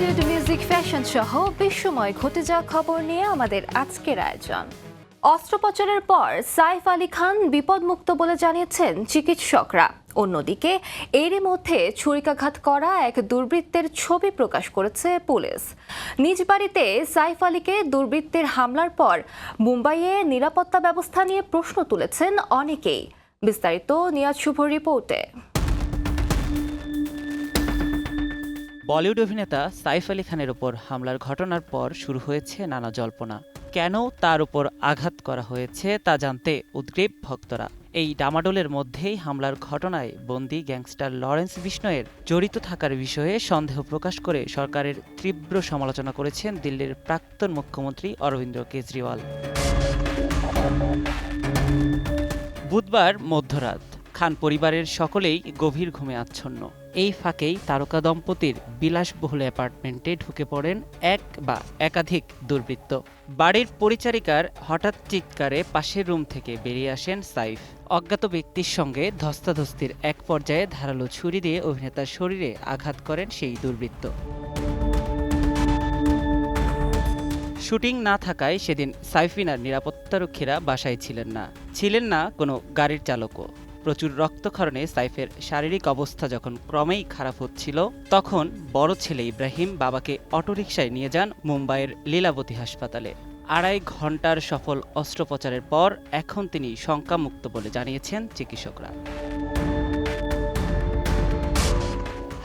Bollywood music fashion সহ বিশ্বময় ঘটে যাওয়া খবর নিয়ে আমাদের আজকের আয়োজন। অস্ত্রোপচারের পর সাইফ আলী খান বিপদমুক্ত বলে জানিয়েছেন চিকিৎসকরা। অন্যদিকে এরই মধ্যে ছুরিকাঘাত করা এক দুর্বৃত্তের ছবি প্রকাশ করেছে পুলিশ। নিজ বাড়িতে সাইফ আলীকে দুর্বৃত্তের হামলার পর মুম্বাইয়ে নিরাপত্তা ব্যবস্থা নিয়ে প্রশ্ন তুলেছেন অনেকেই। বিস্তারিত নিয়াজ শুভর রিপোর্টে। বলিউড অভিনেতা সাইফ আলী খানের উপর হামলার ঘটনার পর শুরু হয়েছে নানা জল্পনা। কেন তার উপর আঘাত করা হয়েছে তা জানতে উদ্গ্রীব ভক্তরা। এই ডামাডোলের মধ্যেই হামলার ঘটনায় বন্দী গ্যাংস্টার লরেন্স বিষ্ণয়ের জড়িত থাকার বিষয়ে সন্দেহ প্রকাশ করে সরকারের তীব্র সমালোচনা করেছেন দিল্লির প্রাক্তন মুখ্যমন্ত্রী অরবিন্দ কেজরিওয়াল। বুধবার মধ্যরাত খান পরিবারের সকলেই গভীর ঘুমে আচ্ছন্ন। এই ফাঁকেই তারকা দম্পতির বিলাসবহুল অ্যাপার্টমেন্টে ঢুকে পড়েন এক বা একাধিক দুর্বৃত্ত। বাড়ির পরিচারিকার হঠাৎ চিৎকারে পাশের রুম থেকে বেরিয়ে আসেন সাইফ। অজ্ঞাত ব্যক্তির সঙ্গে ধস্তাধস্তির এক পর্যায়ে ধারালো ছুরি দিয়ে অভিনেতার শরীরে আঘাত করেন সেই দুর্বৃত্ত। শুটিং না থাকায় সেদিন সাইফিনার নিরাপত্তারক্ষীরা বাসায় ছিলেন না কোনো গাড়ির চালকও। প্রচুর রক্তক্ষরণে সাইফের শারীরিক অবস্থা যখন ক্রমেই খারাপ হচ্ছিল, তখন বড় ছেলে ইব্রাহিম বাবাকে অটোরিকশায় নিয়ে যান মুম্বাইয়ের লীলাবতী হাসপাতালে। 2.5 ঘন্টার সফল অস্ত্রোপচারের পর এখন তিনি শঙ্কামুক্ত বলে জানিয়েছেন চিকিৎসকরা।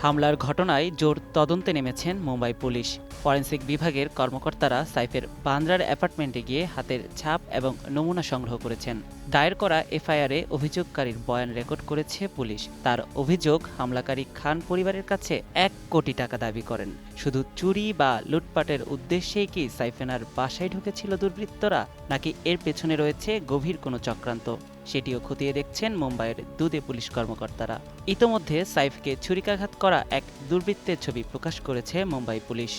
হামলার ঘটনায় জোর তদন্তে নেমেছেন মুম্বাই পুলিশ। ফরেনসিক বিভাগের কর্মকর্তারা সাইফের বান্দ্রার অ্যাপার্টমেন্টে গিয়ে হাতের ছাপ এবং নমুনা সংগ্রহ করেছেন। দায়ের করা এফআইআরে অভিযোগকারীর বয়ান রেকর্ড করেছে পুলিশ। তার অভিযোগ, হামলাকারী খান পরিবারের কাছে 1 কোটি টাকা দাবি করেন। শুধু চুরি বা লুটপাটের উদ্দেশ্যেই কি সাইফিনার বাসায় ঢুকেছিল দুর্বৃত্তরা, নাকি এর পেছনে রয়েছে গভীর কোনো চক্রান্ত, সেটিও খতিয়ে দেখছেন মুম্বাইয়ের দুদে পুলিশ কর্মকর্তারা। ইতোমধ্যে সাইফকে ছুরিকাঘাত করা এক দুর্বৃত্তের ছবি প্রকাশ করেছে মুম্বাই পুলিশ।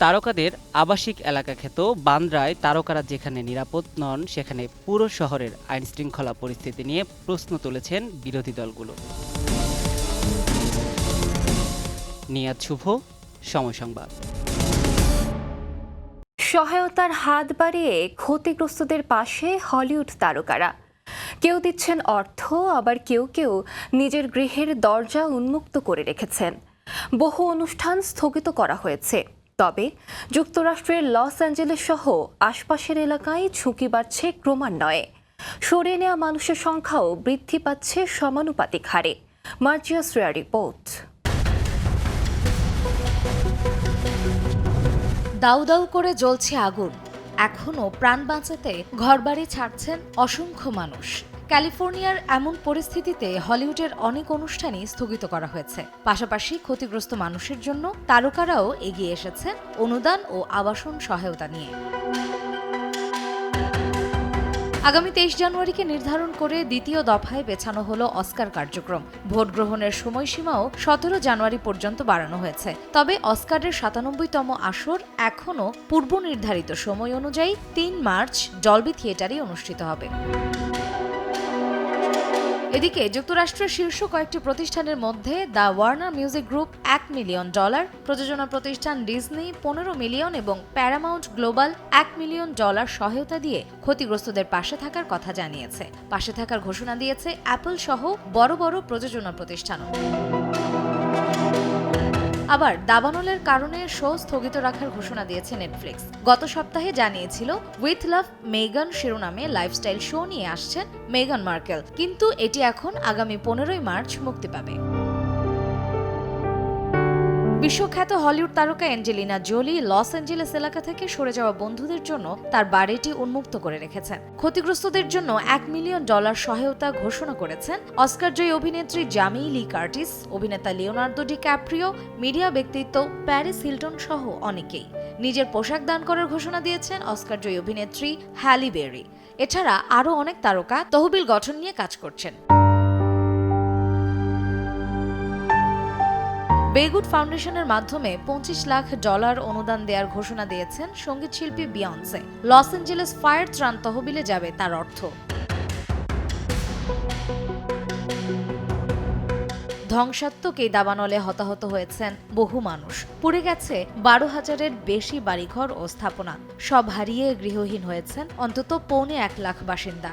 তারকাদের আবাসিক এলাকা খ্যাত বান্দ্রায় তারকারা যেখানে নিরাপদ নন, সেখানে পুরো শহরের আইনশৃঙ্খলা পরিস্থিতি নিয়ে প্রশ্ন তুলেছেন বিরোধী দলগুলো। নিয়াজ শুভ, সময় সংবাদ। সহায়তার হাত বাড়িয়ে ক্ষতিগ্রস্তদের পাশে হলিউড তারকারা। কেউ দিচ্ছেন অর্থ, আবার কেউ নিজের গৃহের দরজা উন্মুক্ত করে রেখেছেন। বহু অনুষ্ঠান স্থগিত করা হয়েছে। তবে যুক্তরাষ্ট্রের লস অ্যাঞ্জেলেস সহ আশপাশের এলাকায় ঝুঁকি বাড়ছে ক্রমান্বয়ে। সরিয়ে নেওয়া মানুষের সংখ্যাও বৃদ্ধি পাচ্ছে সমানুপাতিক হারে। মার্জিয়া শ্রেয়া রিপোর্ট। দাউ দাউ করে জ্বলছে আগুন। এখনও প্রাণ বাঁচাতে ঘরবাড়ি ছাড়ছেন অসংখ্য মানুষ। ক্যালিফোর্নিয়ার এমন পরিস্থিতিতে হলিউডের অনেক অনুষ্ঠানই স্থগিত করা হয়েছে। পাশাপাশি ক্ষতিগ্রস্ত মানুষের জন্য তারকারাও এগিয়ে এসেছেন অনুদান ও আবাসন সহায়তা নিয়ে। আগামী 23 জানুয়ারিকে নির্ধারণ করে দ্বিতীয় দফায় বেছানো হলো অস্কার কার্যক্রম। ভোট গ্রহণের সময়সীমাও 17 জানুয়ারি পর্যন্ত বাড়ানো হয়েছে। তবে অস্কারের 97তম আসর এখনও পূর্ব নির্ধারিত সময় অনুযায়ী 3 মার্চ ডলবি থিয়েটারে অনুষ্ঠিত হবে। এদিকে যুক্তরাষ্ট্রের শীর্ষ কয়েকটি প্রতিষ্ঠানের মধ্যে the Warner music group $1 million, প্রযোজনা প্রতিষ্ঠান ডিজনি $15 মিলিয়ন এবং প্যারামাউন্ট গ্লোবাল $1 মিলিয়ন সহায়তা দিয়ে ক্ষতিগ্রস্তদের পাশে থাকার কথা জানিয়েছে। পাশে থাকার ঘোষণা দিয়েছে অ্যাপল সহ বড় বড় প্রযোজনা প্রতিষ্ঠানও। আবার দাবানলের কারণে শো স্থগিত রাখার ঘোষণা দিয়েছে নেটফ্লিক্স। গত সপ্তাহে জানিয়েছিল উইথ লাভ মেগান শিরোনামে লাইফস্টাইল শো নিয়ে আসছেন মেগান মার্কেল, কিন্তু এটি এখন আগামী 15 মার্চ মুক্তি পাবে। বিশ্বখ্যাত হলিউড তারকা অ্যাঞ্জেলিনা জোলি লস অ্যাঞ্জেলেস এলাকা থেকে সরে যাওয়া বন্ধুদের জন্য তার বাড়িটি উন্মুক্ত করে রেখেছেন। ক্ষতিগ্রস্তদের জন্য $1 মিলিয়ন সহায়তা ঘোষণা করেছেন অস্কারজয়ী অভিনেত্রী জামি লি কার্টিস, অভিনেতা লিওনার্দো ডিক্যাপ্রিও, মিডিয়া ব্যক্তিত্ব প্যারিস হিলটন সহ অনেকেই। নিজের পোশাক দান করার ঘোষণা দিয়েছেন অস্কারজয়ী অভিনেত্রী হ্যালি বেরি। এছাড়া আরও অনেক তারকা তহবিল গঠন নিয়ে কাজ করছেন। বেগুড ফাউন্ডেশনের মাধ্যমে $25 লাখ অনুদান দেওয়ার ঘোষণা দিয়েছেন সঙ্গীতশিল্পী বিয়ন্সে। লস অ্যাঞ্জেলেস ফায়ার ত্রাণ তহবিলে যাবে তার অর্থ। ধ্বংসাত্মক এই দাবানলে হতাহত হয়েছেন বহু মানুষ। পুড়ে গেছে 12,000-এর বেশি বাড়িঘর ও স্থাপনা। সব হারিয়ে গৃহহীন হয়েছেন অন্তত 1.25 লাখ বাসিন্দা।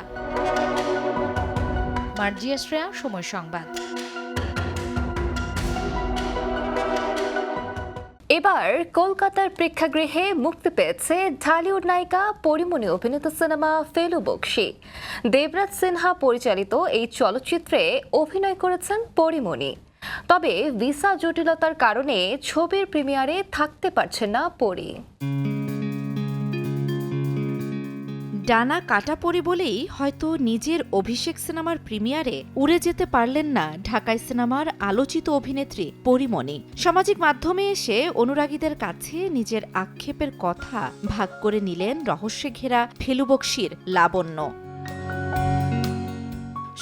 মার্জিয়া শ্রেয়া, সময় সংবাদ। এবার কলকাতার প্রেক্ষাগৃহে মুক্তি পেয়েছে ঢালিউড নায়িকা পরিমণি অভিনীত সিনেমা ফেলু বক্সি। দেবরাজ সিনহা পরিচালিত এই চলচ্চিত্রে অভিনয় করেছেন পরিমণি। তবে ভিসা জটিলতার কারণে ছবির প্রিমিয়ারে থাকতে পারছেন না পরি। ডানা কাটা পড়ে বলেই হয়তো নিজের অভিষেক সিনেমার প্রিমিয়ারে উড়ে যেতে পারলেন না ঢাকাই সিনেমার আলোচিত অভিনেত্রী পরিমণি। সামাজিক মাধ্যমে এসে অনুরাগীদের কাছে নিজের আক্ষেপের কথা ভাগ করে নিলেন রহস্যে ঘেরা ফেলু বক্সির লাবণ্য।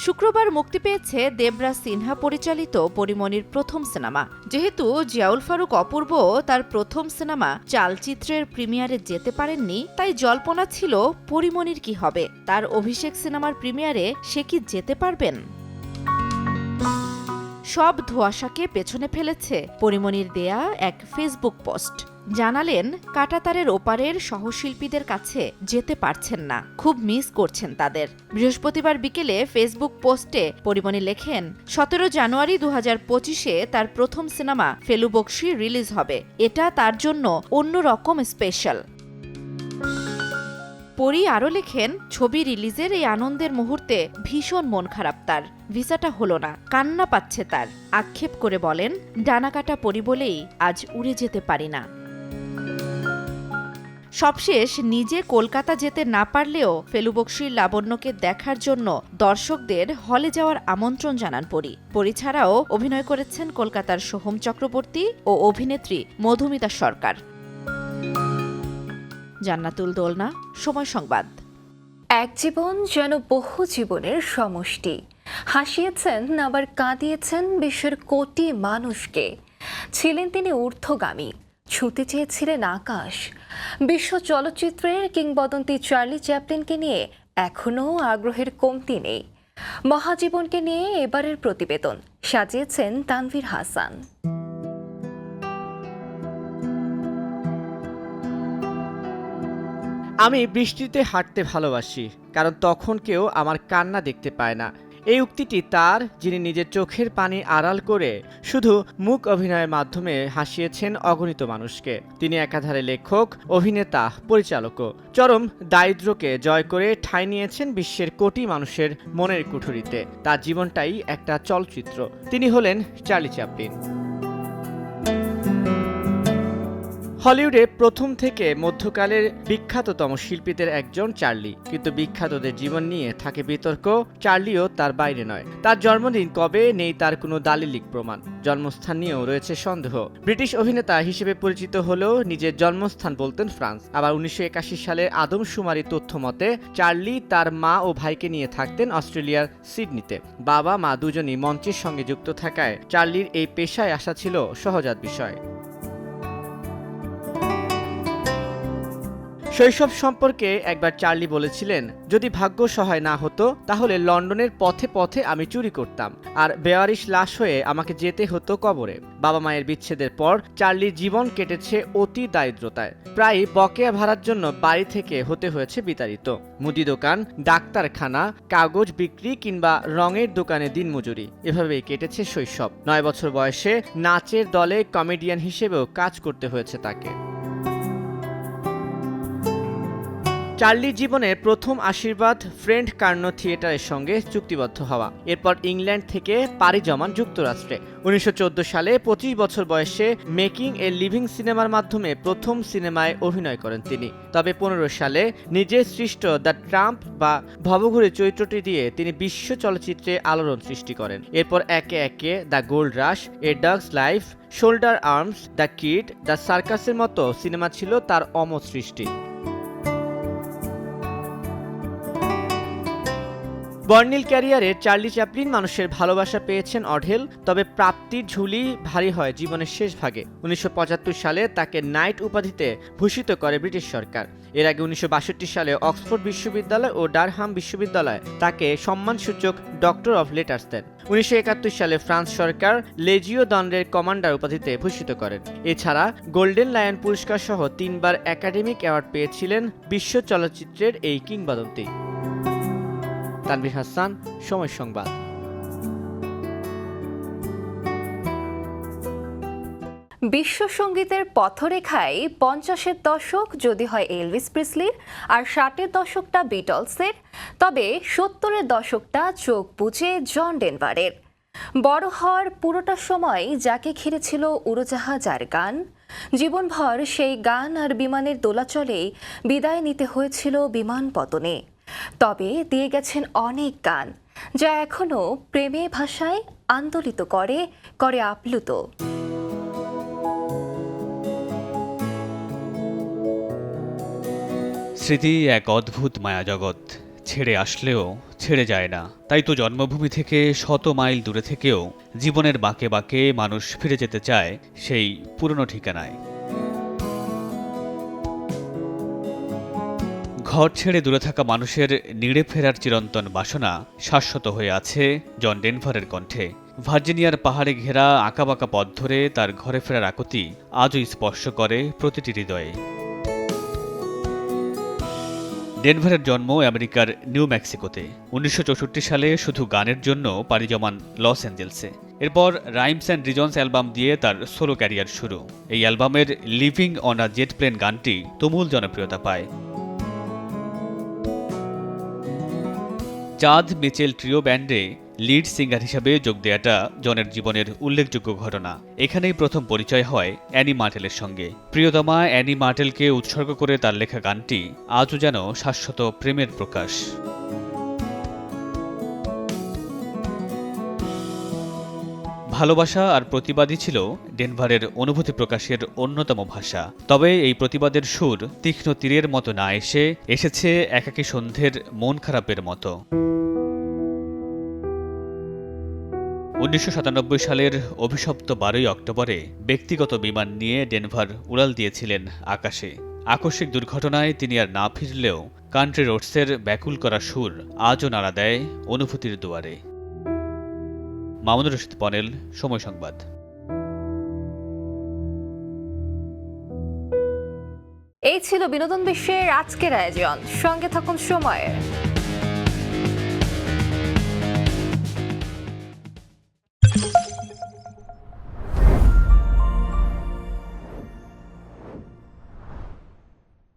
শুক্রবার মুক্তি পেয়েছে দেবরাজ সিনহা পরিচালিত পরিমণির প্রথম সিনেমা। যেহেতু জিয়াউল ফারুক অপূর্ব তার প্রথম সিনেমা চালচিত্রের প্রিমিয়ারে যেতে পারেননি, তাই জল্পনা ছিল পরিমণির কি হবে। তার অভিষেক সিনেমার প্রিমিয়ারে সে কি যেতে পারবেন? সব ধোঁয়াশাকে পেছনে ফেলেছে পরিমণির দেয়া এক ফেসবুক পোস্ট। জানালেন কাঁটাতারের ওপারের সহশিল্পীদের কাছে যেতে পারছেন না, খুব মিস করছেন তাদের। বৃহস্পতিবার বিকেলে ফেসবুক পোস্টে পরিমণি লেখেন, 17 জানুয়ারি 2025-এ তার প্রথম সিনেমা ফেলু বক্সি রিলিজ হবে। এটা তার জন্য অন্যরকম স্পেশাল। পরি আরও লেখেন, ছবি রিলিজের এই আনন্দের মুহূর্তে ভীষণ মন খারাপ তার। ভিসাটা হলো না, কান্না পাচ্ছে তার। আক্ষেপ করে বলেন, ডানা কাটা পরি বলেই আজ উড়ে যেতে পারি না। সবশেষ নিজে কলকাতা যেতে না পারলেও ফেলু বক্সির লাবণ্যকে দেখার জন্য দর্শকদের হলে যাওয়ার আমন্ত্রণ জানান পরি। পরি ছাড়াও অভিনয় করেছেন কলকাতার সোহম চক্রবর্তী ও অভিনেত্রী মধুমিতা সরকার। জান্নাতুল দোলনা, সময় সংবাদ। এক জীবন যেন বহু জীবনের সমষ্টি। হাসিয়েছেন আবার কাঁদিয়েছেন বিশ্বের কোটি মানুষকে। ছিলেন তিনি ঊর্ধ্বগামী, ছুঁতে চেয়েছিলেন আকাশ। বিশ্ব চলচ্চিত্রের কিংবদন্তি চার্লি চ্যাপলিনকে নিয়ে এখনও আগ্রহের কমতি নেই। মহাজীবনকে নিয়ে এবারের প্রতিবেদন সাজিয়েছেন তানভীর হাসান। আমি বৃষ্টিতে হাঁটতে ভালোবাসি, কারণ তখন কেউ আমার কান্না দেখতে পায় না। এই উক্তিটি তার, যিনি নিজের চোখের পানি আড়াল করে শুধু মুখ অভিনয়ের মাধ্যমে হাসিয়েছেন অগণিত মানুষকে। তিনি একাধারে লেখক, অভিনেতা, পরিচালকও। চরম দারিদ্র্যকে জয় করে ঠাঁই নিয়েছেন বিশ্বের কোটি মানুষের মনের কুঠুরিতে। তার জীবনটাই একটা চলচ্চিত্র। তিনি হলেন চার্লি চ্যাপলিন। হলিউডে প্রথম থেকে মধ্যকালের বিখ্যাততম শিল্পীদের একজন চার্লি, কিন্তু বিখ্যাতদের জীবন নিয়ে থাকে বিতর্ক। চার্লিও তার বাইরে নয়। তার জন্মদিন কবে নেই তার কোনো দালিলিক প্রমাণ। জন্মস্থান নিয়েও রয়েছে সন্দেহ। ব্রিটিশ অভিনেতা হিসেবে পরিচিত হলেও নিজের জন্মস্থান বলতেন ফ্রান্স। আবার 1981 সালের আদমশুমারি তথ্য মতে চার্লি তার মা ও ভাইকে নিয়ে থাকতেন অস্ট্রেলিয়ার সিডনিতে। বাবা মা দুজনই মঞ্চের সঙ্গে যুক্ত থাকায় চার্লির এই পেশায় আসা ছিল সহজাত বিষয়। শৈশব সম্পর্কে একবার চার্লি বলেছিলেন, যদি ভাগ্য সহায় না হতো তাহলে লন্ডনের পথে পথে আমি চুরি করতাম, আর বেওয়ারিশ লাশ হয়ে আমাকে যেতে হতো কবরে। বাবা মায়ের বিচ্ছেদের পর চার্লির জীবন কেটেছে অতি দারিদ্রতায়। প্রায় বকেয়া ভাড়ার জন্য বাড়ি থেকে হতে হয়েছে বিতাড়িত। মুদি দোকান, ডাক্তারখানা, কাগজ বিক্রি কিংবা রঙের দোকানে দিনমজুরি, এভাবেই কেটেছে শৈশব। 9 বছর বয়সে নাচের দলে কমেডিয়ান হিসেবেও কাজ করতে হয়েছে তাকে। চার্লির জীবনের প্রথম আশীর্বাদ ফ্রেন্ড কার্নো থিয়েটারের সঙ্গে চুক্তিবদ্ধ হওয়া। এরপর ইংল্যান্ড থেকে পাড়ি জমান যুক্তরাষ্ট্রে। 1914 সালে 25 বছর বয়সে মেকিং এ লিভিং সিনেমার মাধ্যমে প্রথম সিনেমায় অভিনয় করেন তিনি। তবে 15 সালে নিজের সৃষ্ট দ্য ট্রাম্প বা ভবঘুরে চরিত্রটি দিয়ে তিনি বিশ্ব চলচ্চিত্রে আলোড়ন সৃষ্টি করেন। এরপর একে একে the gold rush, a dog's life, shoulder arms, the kid, the সার্কাসের মতো সিনেমা ছিল তার অমর সৃষ্টি। বর্ণিল ক্যারিয়ারে চার্লি চ্যাপলিন মানুষের ভালোবাসা পেয়েছেন অঢেল, তবে প্রাপ্তির ঝুলি ভারী হয় জীবনের শেষ ভাগে। 1975 সালে তাকে নাইট উপাধিতে ভূষিত করে ব্রিটিশ সরকার। এর আগে 1962 সালে অক্সফোর্ড বিশ্ববিদ্যালয় ও ডারহাম বিশ্ববিদ্যালয় তাকে সম্মানসূচক ডক্টর অফ লেটার্স দেন। 1971 সালে ফ্রান্স সরকার লেজিও দন্ডের কমান্ডার উপাধিতে ভূষিত করেন। এছাড়া গোল্ডেন লায়ন পুরস্কার সহ 3বার একাডেমিক অ্যাওয়ার্ড পেয়েছিলেন বিশ্ব চলচ্চিত্রের এই কিংবদন্তি। তানভীর হাসান, সময় সংবাদ। বিশ্ব সঙ্গীতের পথরেখায় 50-এর দশক যদি হয় এলভিস প্রিসলির আর 60-এর দশকটা বিটলসের, তবে 70-এর দশকটা চোখ বুজে জন ডেনভারের। বড় হওয়ার পুরোটা সময় যাকে ঘিরেছিল উড়োজাহাজ আর গান, জীবনভর সেই গান আর বিমানের দোলাচলেই বিদায় নিতে হয়েছিল বিমান পতনে। তবে দিয়ে গেছেন অনেক গান যা এখনো প্রেমে ভাষায় আন্দোলিত করে আপ্লুত। স্মৃতি এক অদ্ভুত মায়াজগৎ, ছেড়ে আসলেও ছেড়ে যায় না। তাই তো জন্মভূমি থেকে শত মাইল দূরে থেকেও জীবনের বাঁকে বাঁকে মানুষ ফিরে যেতে চায় সেই পুরনো ঠিকানায়। ঘর ছেড়ে দূরে থাকা মানুষের নিড়ে ফেরার চিরন্তন বাসনা শাশ্বত হয়ে আছে জন ডেনভারের কণ্ঠে। ভার্জিনিয়ার পাহাড়ে ঘেরা আঁকাবাঁকা পথ ধরে তার ঘরে ফেরার আকুতি আজও স্পর্শ করে প্রতিটি হৃদয়ে। ডেনভারের জন্ম আমেরিকার নিউ মেক্সিকোতে। 1964 সালে শুধু গানের জন্য পাড়ি জমান লস অ্যাঞ্জেলসে। এরপর রাইমস অ্যান্ড রিজনস অ্যালবাম দিয়ে তার সোলো ক্যারিয়ার শুরু। এই অ্যালবামের living on a jet plane গানটি তুমুল জনপ্রিয়তা পায়। চাঁদ মিচেল ট্রিও ব্যান্ডে লিড সিঙ্গার হিসাবে যোগ দেওয়াটা জনের জীবনের উল্লেখযোগ্য ঘটনা। এখানেই প্রথম পরিচয় হয় অ্যানি মার্টেলের সঙ্গে। প্রিয়তমা অ্যানি মার্টেলকে উৎসর্গ করে তার লেখা গানটি আজও যেন শাশ্বত প্রেমের প্রকাশ। ভালোবাসা আর প্রতিবাদই ছিল ডেনভারের অনুভূতি প্রকাশের অন্যতম ভাষা। তবে এই প্রতিবাদের সুর তীক্ষ্ণ তীরের মতো না এসেছে একাকী সন্ধ্যের মন খারাপের মতো। 1997 সালের অভিশপ্ত 12ই অক্টোবরে ব্যক্তিগত বিমান নিয়ে ডেনভার উড়াল দিয়েছিলেন আকাশে। আকস্মিক দুর্ঘটনায় তিনি আর না ফিরলেও কান্ট্রি রোডসের ব্যাকুল করা সুর আজও নাড়া দেয় অনুভূতির দুয়ারে। মামুনুর রশিদ পনেল, সময় সংবাদ। এই ছিল বিনোদন বিশ্বের আজকের আয়োজন। সঙ্গে থাকুন সময়ের।